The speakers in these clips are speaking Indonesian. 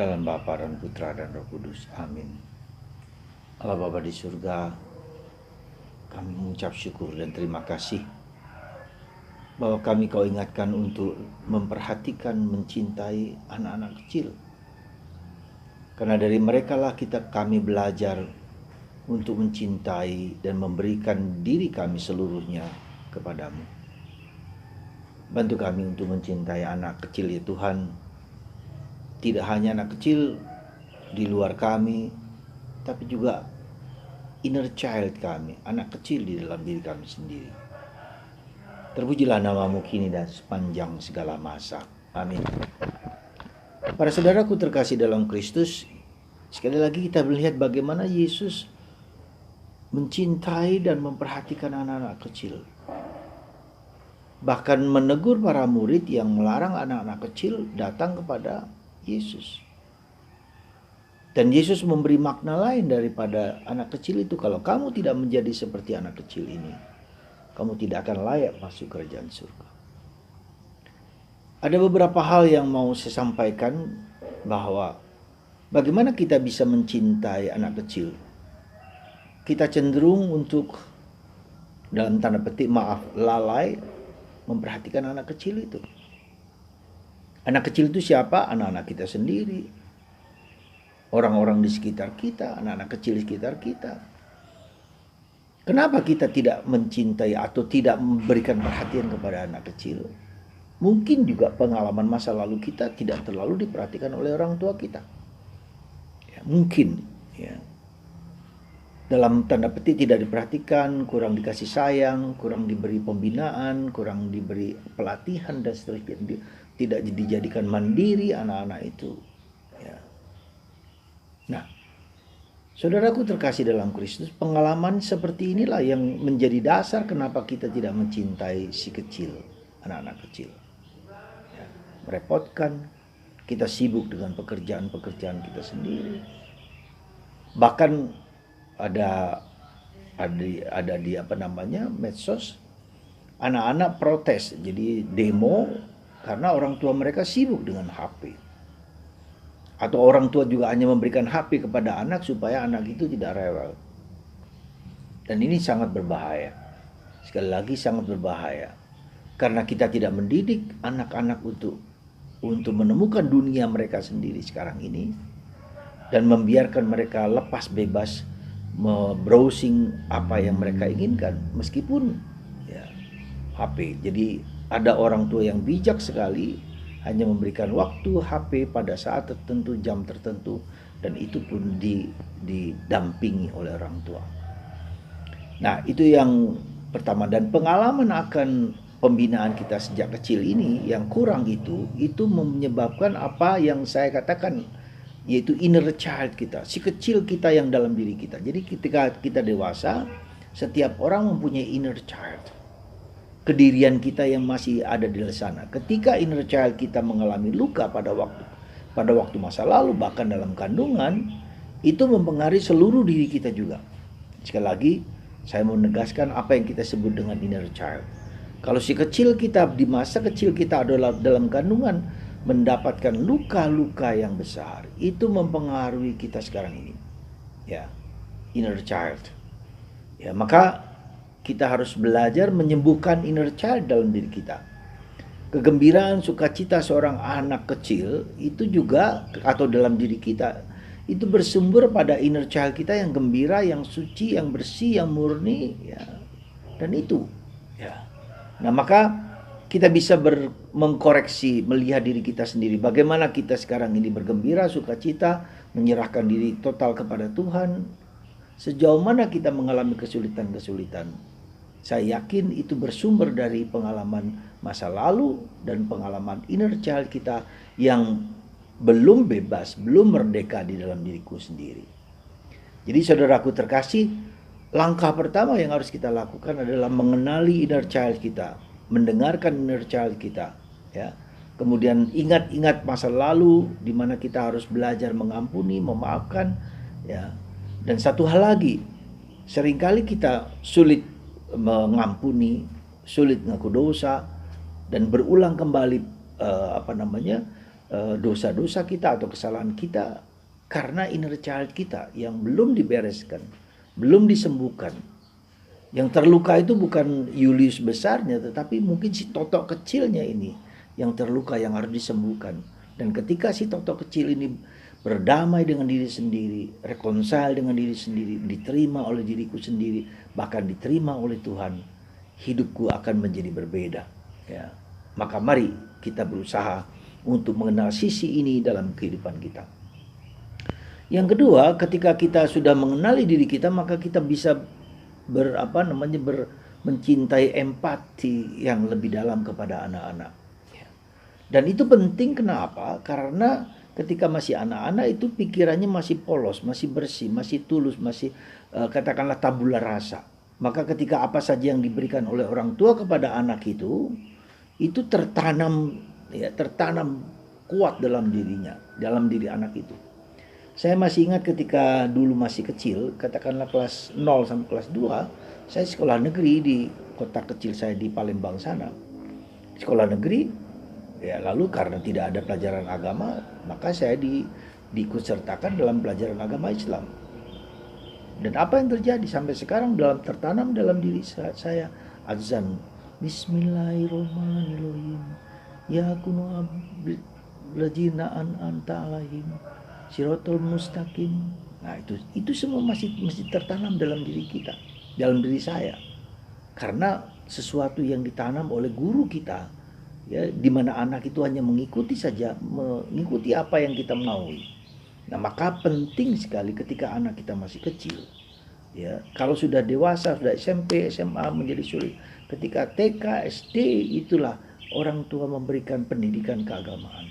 Dalam Bapa dan Putra dan Roh Kudus. Amin. Allah Bapa di surga, kami mengucap syukur dan terima kasih bahwa kau ingatkan untuk memperhatikan, mencintai anak-anak kecil. Karena dari mereka lah kami belajar untuk mencintai dan memberikan diri kami seluruhnya kepadamu. Bantu kami untuk mencintai anak kecil ya Tuhan. Tidak hanya anak kecil di luar kami, tapi juga inner child kami, anak kecil di dalam diri kami sendiri. Terpujilah namamu kini dan sepanjang segala masa. Amin. Para saudaraku terkasih dalam Kristus, sekali lagi kita melihat bagaimana Yesus mencintai dan memperhatikan anak-anak kecil. Bahkan menegur para murid yang melarang anak-anak kecil datang kepada Yesus. Dan Yesus memberi makna lain daripada anak kecil itu. Kalau kamu tidak menjadi seperti anak kecil ini, kamu tidak akan layak masuk kerajaan surga. Ada beberapa hal yang mau saya sampaikan, bahwa bagaimana kita bisa mencintai anak kecil. Kita cenderung untuk, dalam tanda petik lalai memperhatikan anak kecil itu. Anak kecil itu siapa? Anak-anak kita sendiri, orang-orang di sekitar kita, anak-anak kecil di sekitar kita. Kenapa kita tidak mencintai atau tidak memberikan perhatian kepada anak kecil? Mungkin juga pengalaman masa lalu kita tidak terlalu diperhatikan oleh orang tua kita. Ya, mungkin ya. Dalam tanda petik tidak diperhatikan, kurang dikasih sayang, kurang diberi pembinaan, kurang diberi pelatihan dan seterusnya. Tidak dijadikan mandiri anak-anak itu. Ya. Nah, saudaraku terkasih dalam Kristus, pengalaman seperti inilah yang menjadi dasar kenapa kita tidak mencintai si kecil, anak-anak kecil. Ya, merepotkan, kita sibuk dengan pekerjaan-pekerjaan kita sendiri. Bahkan ada di medsos, anak-anak protes, jadi demo karena orang tua mereka sibuk dengan HP. Atau orang tua juga hanya memberikan HP kepada anak supaya anak itu tidak rewel. Dan ini sangat berbahaya. Sekali lagi sangat berbahaya. Karena kita tidak mendidik anak-anak untuk menemukan dunia mereka sendiri sekarang ini. Dan membiarkan mereka lepas bebas browsing apa yang mereka inginkan. Meskipun ya, HP. Jadi ada orang tua yang bijak sekali, hanya memberikan waktu HP pada saat tertentu, jam tertentu, dan itu pun didampingi oleh orang tua. Nah, itu yang pertama. Dan pengalaman akan pembinaan kita sejak kecil ini yang kurang itu menyebabkan apa yang saya katakan, yaitu inner child kita, si kecil kita yang dalam diri kita. Jadi ketika kita dewasa, setiap orang mempunyai inner child, kedirian kita yang masih ada di sana. Ketika inner child kita mengalami luka pada waktu masa lalu, bahkan dalam kandungan, itu mempengaruhi seluruh diri kita juga. Sekali lagi, saya mau menegaskan apa yang kita sebut dengan inner child. Kalau si kecil kita di masa kecil kita adalah dalam kandungan mendapatkan luka-luka yang besar, itu mempengaruhi kita sekarang ini. Ya, inner child. Ya, maka kita harus belajar menyembuhkan inner child dalam diri kita. Kegembiraan, sukacita seorang anak kecil itu juga, atau dalam diri kita, itu bersumber pada inner child kita yang gembira, yang suci, yang bersih, yang murni, ya. Dan itu, ya. Nah, maka kita bisa mengkoreksi, melihat diri kita sendiri. Bagaimana kita sekarang ini bergembira, sukacita, menyerahkan diri total kepada Tuhan. Sejauh mana kita mengalami kesulitan-kesulitan. Saya yakin itu bersumber dari pengalaman masa lalu dan pengalaman inner child kita yang belum bebas, belum merdeka di dalam diriku sendiri. Jadi saudaraku terkasih, langkah pertama yang harus kita lakukan adalah mengenali inner child kita. Mendengarkan inner child kita, ya. Kemudian ingat-ingat masa lalu di mana kita harus belajar mengampuni, memaafkan, ya. Dan satu hal lagi, seringkali kita sulit mengampuni, sulit mengaku dosa, dan berulang kembali dosa-dosa kita atau kesalahan kita karena inner child kita yang belum dibereskan, belum disembuhkan. Yang terluka itu bukan Julius besarnya, tetapi mungkin si Totok kecilnya ini yang terluka, yang harus disembuhkan. Dan ketika si Totok kecil ini berdamai dengan diri sendiri, reconcile dengan diri sendiri, diterima oleh diriku sendiri, bahkan diterima oleh Tuhan, hidupku akan menjadi berbeda. Ya. Maka mari kita berusaha untuk mengenal sisi ini dalam kehidupan kita. Yang kedua, ketika kita sudah mengenali diri kita, maka kita bisa mencintai empati yang lebih dalam kepada anak-anak. Dan itu penting, kenapa? Karena ketika masih anak-anak itu pikirannya masih polos, masih bersih, masih tulus, masih katakanlah tabula rasa. Maka ketika apa saja yang diberikan oleh orang tua kepada anak itu tertanam, ya, tertanam kuat dalam dirinya, dalam diri anak itu. Saya masih ingat ketika dulu masih kecil, katakanlah kelas 0 sampai kelas 2, saya sekolah negeri di kota kecil saya di Palembang sana. Sekolah negeri, ya, lalu karena tidak ada pelajaran agama, maka saya diikutsertakan dalam pelajaran agama Islam. Dan apa yang terjadi sampai sekarang tertanam dalam diri saya azan Bismillahirrahmanirrahim. Ya kunu lajina anta alaihim sirotol mustaqim. Nah, itu semua masih tertanam dalam diri kita, dalam diri saya. Karena sesuatu yang ditanam oleh guru kita, ya, di mana anak itu hanya mengikuti saja, mengikuti apa yang kita maui. Nah, maka penting sekali ketika anak kita masih kecil. Ya, kalau sudah dewasa, sudah SMP, SMA menjadi sulit. Ketika TK, SD, itulah orang tua memberikan pendidikan keagamaan.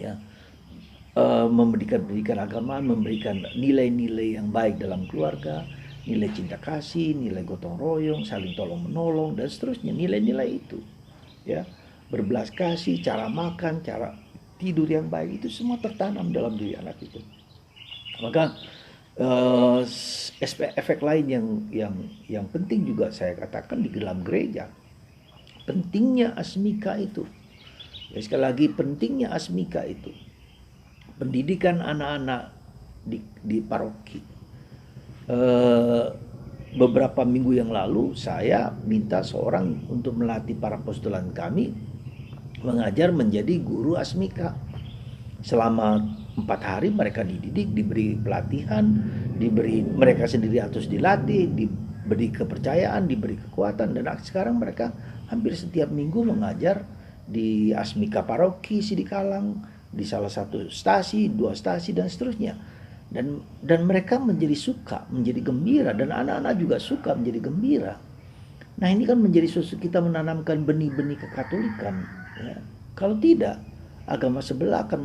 Ya. Memberikan pendidikan agama, memberikan nilai-nilai yang baik dalam keluarga, nilai cinta kasih, nilai gotong royong, saling tolong menolong, dan seterusnya. Nilai-nilai itu, ya, berbelas kasih, cara makan, cara tidur yang baik, itu semua tertanam dalam diri anak itu. Maka efek lain yang penting juga saya katakan di dalam gereja, pentingnya asmika itu. Ya, sekali lagi pentingnya asmika itu. Pendidikan anak-anak di paroki. Beberapa minggu yang lalu saya minta seorang untuk melatih para postulan kami mengajar menjadi guru asmika. Selama 4 hari mereka dididik, diberi pelatihan, mereka sendiri harus dilatih, diberi kepercayaan, diberi kekuatan, dan sekarang mereka hampir setiap minggu mengajar di asmika paroki Sidikalang, di salah satu stasi, 2 stasi, dan seterusnya. Dan mereka menjadi suka, menjadi gembira, dan anak-anak juga suka menjadi gembira. Nah, ini kan menjadi sesuatu, kita menanamkan benih-benih kekatolikan. Ya. Kalau tidak, agama sebelah akan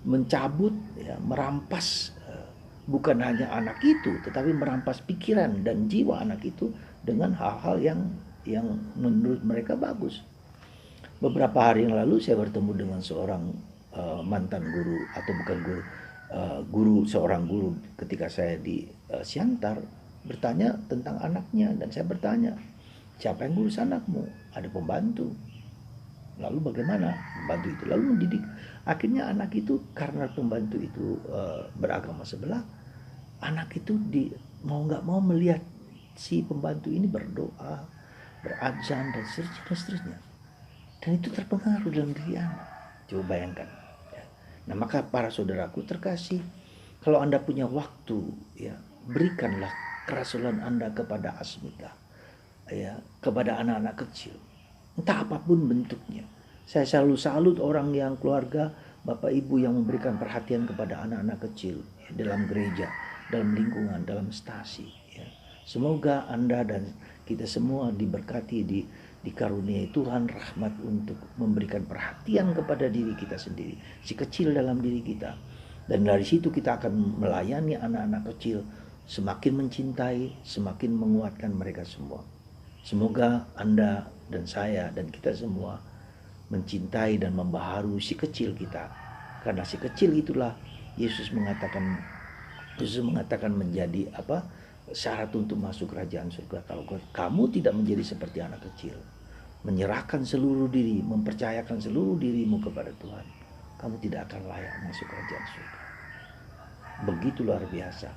mencabut, ya, merampas, bukan hanya anak itu, tetapi merampas pikiran dan jiwa anak itu dengan hal-hal yang menurut mereka bagus. Beberapa hari yang lalu saya bertemu dengan seorang mantan guru, atau bukan guru, seorang guru ketika saya di Siantar, bertanya tentang anaknya, dan saya bertanya, siapa yang ngurus anakmu? Ada pembantu. Lalu bagaimana pembantu itu? Lalu mendidik. Akhirnya anak itu, karena pembantu itu beragama sebelah, anak itu mau nggak mau melihat si pembantu ini berdoa, berazan, dan seterusnya. Dan itu terpengaruh dalam diri anak. Coba bayangkan. Nah, maka para saudaraku terkasih, kalau Anda punya waktu, ya, berikanlah kerasulan Anda kepada asmika, ya, kepada anak-anak kecil, entah apapun bentuknya. Saya selalu salut orang yang keluarga, bapak ibu yang memberikan perhatian kepada anak-anak kecil, ya, dalam gereja, dalam lingkungan, dalam stasi. Ya. Semoga Anda dan kita semua diberkati, dikaruniai Tuhan rahmat untuk memberikan perhatian kepada diri kita sendiri, si kecil dalam diri kita. Dan dari situ kita akan melayani anak-anak kecil, semakin mencintai, semakin menguatkan mereka semua. Semoga Anda dan saya dan kita semua mencintai dan membaharui si kecil kita. Karena si kecil itulah Yesus mengatakan menjadi syarat untuk masuk kerajaan surga. Kalau kamu tidak menjadi seperti anak kecil, menyerahkan seluruh diri, mempercayakan seluruh dirimu kepada Tuhan, kamu tidak akan layak masuk kerajaan surga. Begitu luar biasa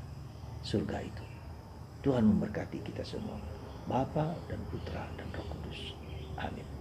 surga itu. Tuhan memberkati kita semua, Bapa dan Putra dan Roh Kudus. Amin.